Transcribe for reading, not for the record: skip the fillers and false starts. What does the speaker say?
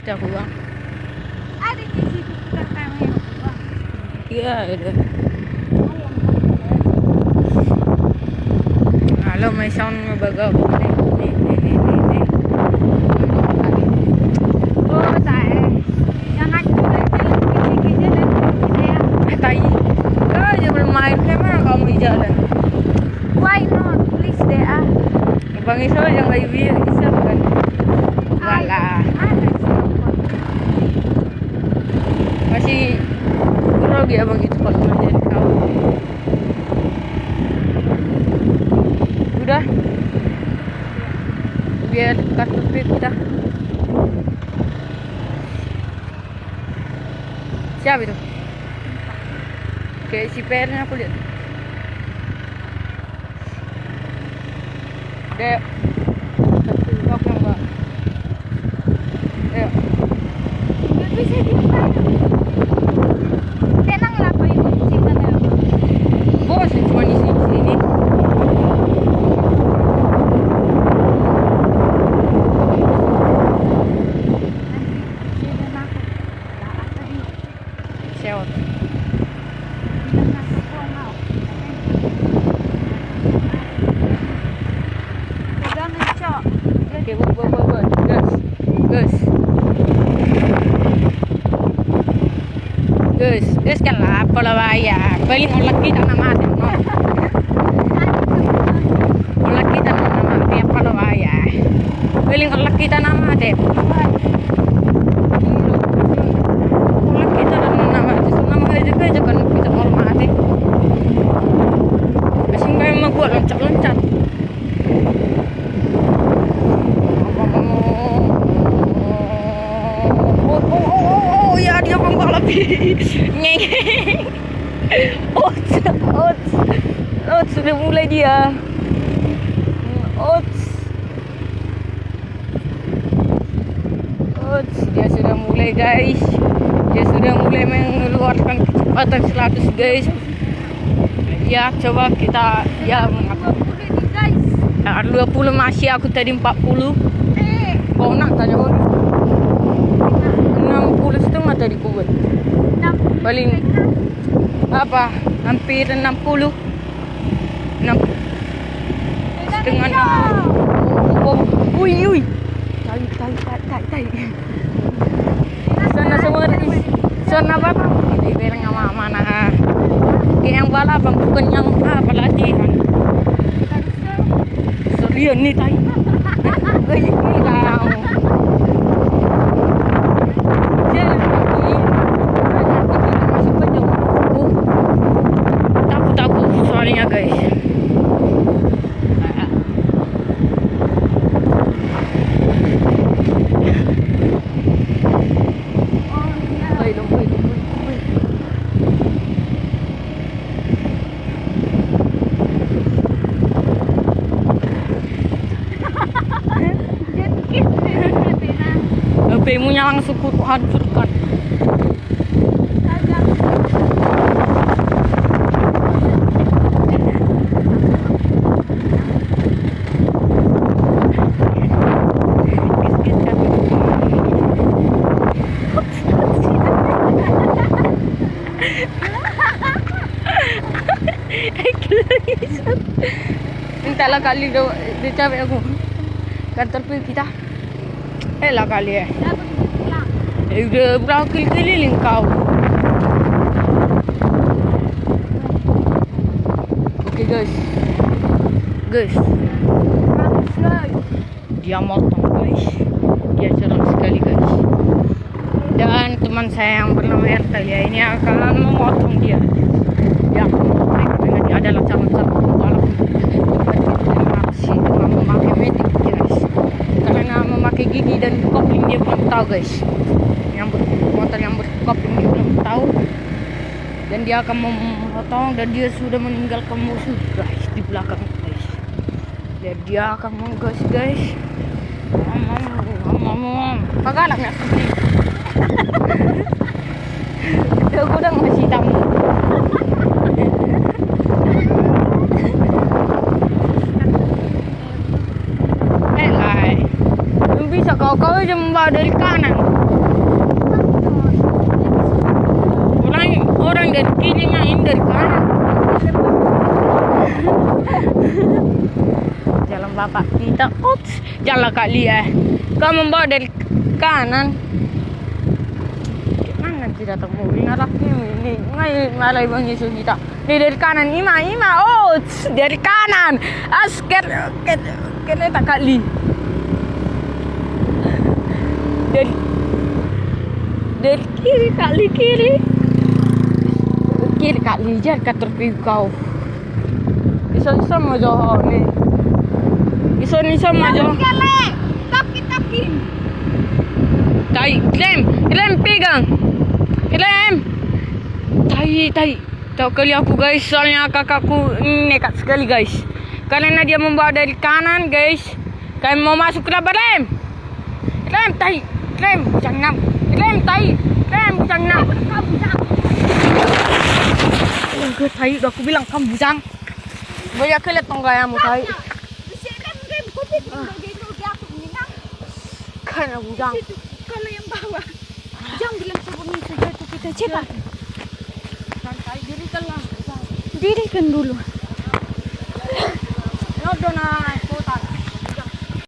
kita pulang. Ada di situ kita kami. Iya, ada. Halo, may sound mabaga. Nih. Oh, saya. Jangan gini-gini dan saya. Tai. Ya, belum main mana kamu di jalan. Why not? Please deh ah. Bang Iso yang nggak bisa kan? Walah. Ada siapa? Masih grogi abang itu kalau ngajarin kau. Udah. Biar kartu pit kita. Siapa itu? Kayak si PR-nya aku lihat. Dek. Satu blok yang enggak. Ayo. Nggak bisa dibuka. Tenang lah apa itu cerita dalam. Bos cuma di sini. Siapa? Oke, buat. Gus kan lah, pola waya. Paling olah kita nama ada, no. Olah kita nama ada, pola waya. Paling olah kita nama ada. Olah kita nama ada, nama aja kan kita normal ada. Mesin kayak mau buat loncat. Oh ya, dia pembalap. Ngeng. Ots sudah mulai dia. Ots dia sudah mulai guys. Dia sudah mulai mengeluarkan kecepatan 100 guys. Ya coba kita ya 20 masih aku tadi 40. Kau nak tadi 60 setengah tadi kuat. Paling apa? Hampir 60. 6 setengah. Ui. Tai. Sana semua sana apa? Ini berang mana? Yang balapan bukan yang pelatihan. Serius nih tai. Gila. Takut soalnya guys. HP-mu langsung ku hancurkan. Entahlah kali dia capek aku. Kantor pun kita. Lah kali ya. Udah berapa keliling kau. Oke guys. Dia motong guys. Dia cerah sekali guys. Dan teman saya yang bernama Ertel ya, ini akan memotong dia. Ya, dia adalah calon pembalap. Masih dengan memakai medik guys. Karena memakai gigi dan kopling dia belum tahu guys. Motor yang berkopling dia belum tahu. Dan dia akan memotong dan dia sudah meninggalkan musuh guys di belakang guys. Dan dia akan menggas guys. Pagalak nggak seperti itu gudang masih tamu. Belum bisa kau aja membawa dari kanan. bapak kita. Ups, jalan Kak Lia. Kau membawa dari kanan. Mana kita temu naraknya ini? Ngai malay bang Yesus kita. Ini dari kanan, Ima. Ups, dari kanan. Asker, kereta Kak Li. Dari kiri Kak Li kiri Kak Li jar katerpi kau. Iso sama Joho nih. Iso sama Joho. Tapi. Tai, Klem pegang. Klem. Tai. Tahu kali aku guys, soalnya kakakku nekat sekali guys. Karena dia membawa dari kanan guys. Kalian mau masuk ke labaran. Klem tai. Klem jangan. Klem tai. Klem jangan. Gue tai, udah aku bilang kamu bujang. Banyak kelet tonggayamu tai. Karena bujang. Kalau yang bawah, jangan bilang sebelum saja itu kita cepat. Santai dirikanlah. Dirikan dulu. Nodonai.